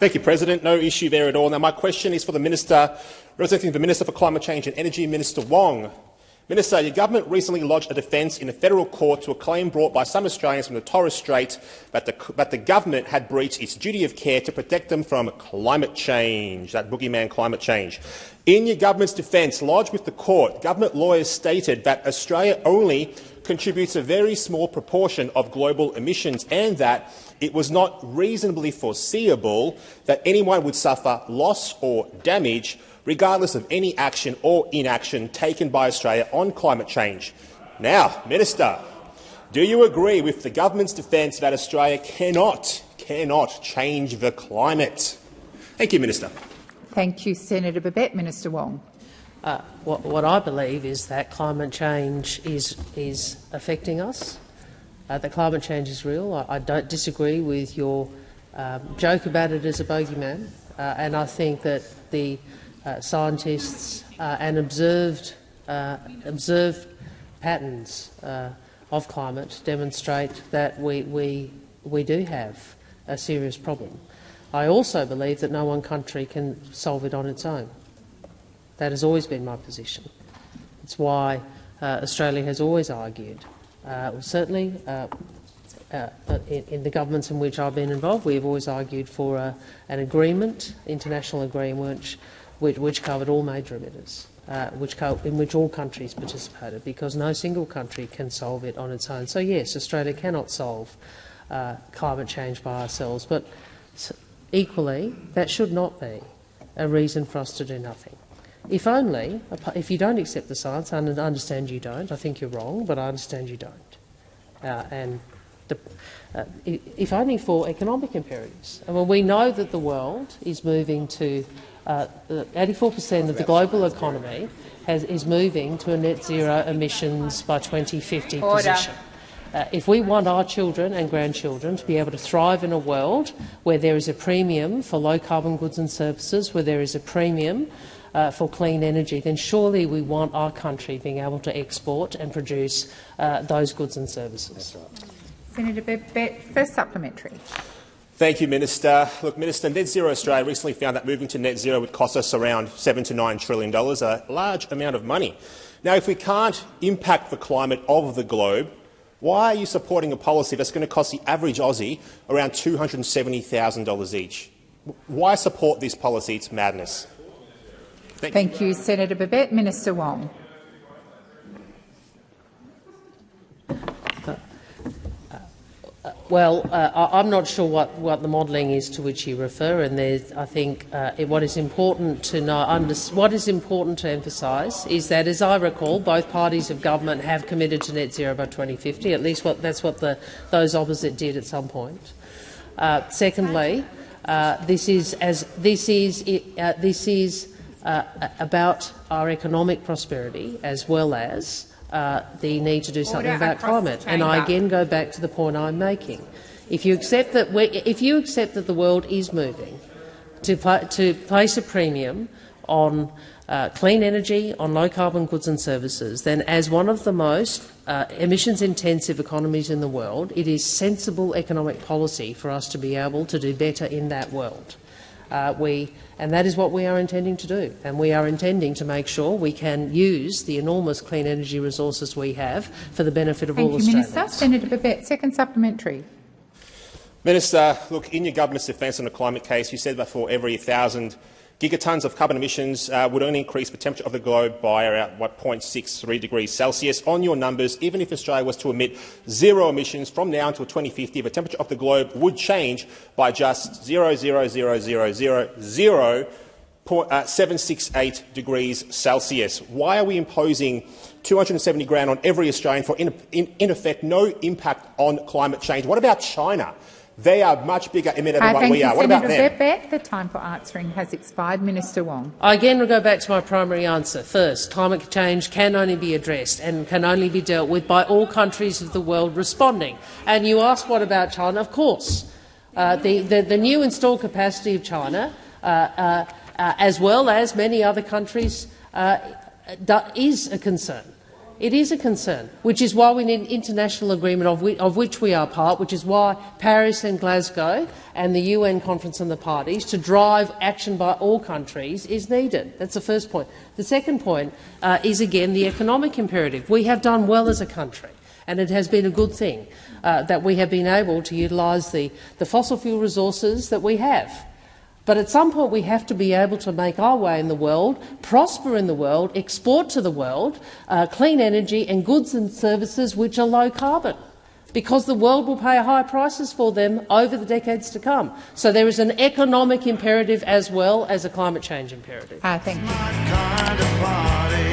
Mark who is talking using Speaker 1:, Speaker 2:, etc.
Speaker 1: Thank you, President. No issue there at all. Now, my question is for the Minister, representing the Minister for Climate Change and Energy, Minister Wong. Minister, your government recently lodged a defence in a federal court to a claim brought by some Australians from the Torres Strait that the government had breached its duty of care to protect them from climate change, that boogeyman climate change. In your government's defence lodged with the court, government lawyers stated that Australia only contributes a very small proportion of global emissions and that it was not reasonably foreseeable that anyone would suffer loss or damage regardless of any action or inaction taken by Australia on climate change. Now, Minister, do you agree with the government's defence that Australia cannot change the climate? Thank you, Minister.
Speaker 2: Thank you, Senator Babet. Minister Wong.
Speaker 3: What I believe is that climate change is affecting us. That climate change is real. I don't disagree with your joke about it as a bogeyman, and I think that the scientists and observed patterns of climate demonstrate that we do have a serious problem. I also believe that no one country can solve it on its own. That has always been my position. It's why Australia has always argued, certainly in the governments in which I've been involved, we have always argued for an agreement, international agreement, which covered all major emitters, in which all countries participated, because no single country can solve it on its own. So yes, Australia cannot solve climate change by ourselves, but equally that should not be a reason for us to do nothing. If you don't accept the science, and I understand you don't, I think you're wrong, but I understand you don't. If only for economic imperatives. I mean, we know that the world is moving to 84% of the global economy is moving to a net zero emissions by 2050 position. If we want our children and grandchildren to be able to thrive in a world where there is a premium for low-carbon goods and services, where there is a premium for clean energy, then surely we want our country being able to export and produce those goods and services.
Speaker 2: Senator Babet, first supplementary.
Speaker 1: Thank you, Minister. Look, Minister, Net Zero Australia recently found that moving to net zero would cost us around $7 to $9 trillion, a large amount of money. Now, if we can't impact the climate of the globe, why are you supporting a policy that's going to cost the average Aussie around $270,000 each? Why support this policy? It's madness.
Speaker 2: Thank you, Senator Babet. Minister Wong.
Speaker 3: I'm not sure what the modelling is to which you refer, and I think what is important to know, what is important to emphasise is that, as I recall, both parties of government have committed to net zero by 2050. At least that's what those opposite did at some point. Secondly, this is about our economic prosperity as well as the need to do something about climate. And I again go back to the point I'm making. If you accept that the world is moving to place a premium on clean energy, on low-carbon goods and services, then as one of the most emissions-intensive economies in the world, it is sensible economic policy for us to be able to do better in that world. And that is what we are intending to do, and we are intending to make sure we can use the enormous clean energy resources we have for the benefit of all Australians.
Speaker 2: Thank you, Minister. Senator Babet, second supplementary.
Speaker 1: Minister, look, in your government's defence on the climate case, you said that for every 1,000 gigatons of carbon emissions would only increase the temperature of the globe by around 0.63 degrees Celsius. On your numbers, even if Australia was to emit zero emissions from now until 2050, the temperature of the globe would change by just 0.768 degrees Celsius. Why are we imposing $270,000 on every Australian for, in effect, no impact on climate change? What about China? They are much bigger emitter than what we are. What about them?
Speaker 2: Senator Babet, the time for answering has expired. Minister Wong.
Speaker 3: I again will go back to my primary answer. First, climate change can only be addressed and can only be dealt with by all countries of the world responding. And you asked what about China? Of course. The new installed capacity of China, as well as many other countries, is a concern. It is a concern, which is why we need international agreement of which we are part, which is why Paris and Glasgow and the UN Conference and the parties to drive action by all countries is needed. That's the first point. The second point is, again, the economic imperative. We have done well as a country, and it has been a good thing that we have been able to utilise the fossil fuel resources that we have. But at some point we have to be able to make our way in the world, prosper in the world, export to the world clean energy and goods and services which are low carbon, because the world will pay high prices for them over the decades to come. So there is an economic imperative as well as a climate change imperative.
Speaker 2: Thank you.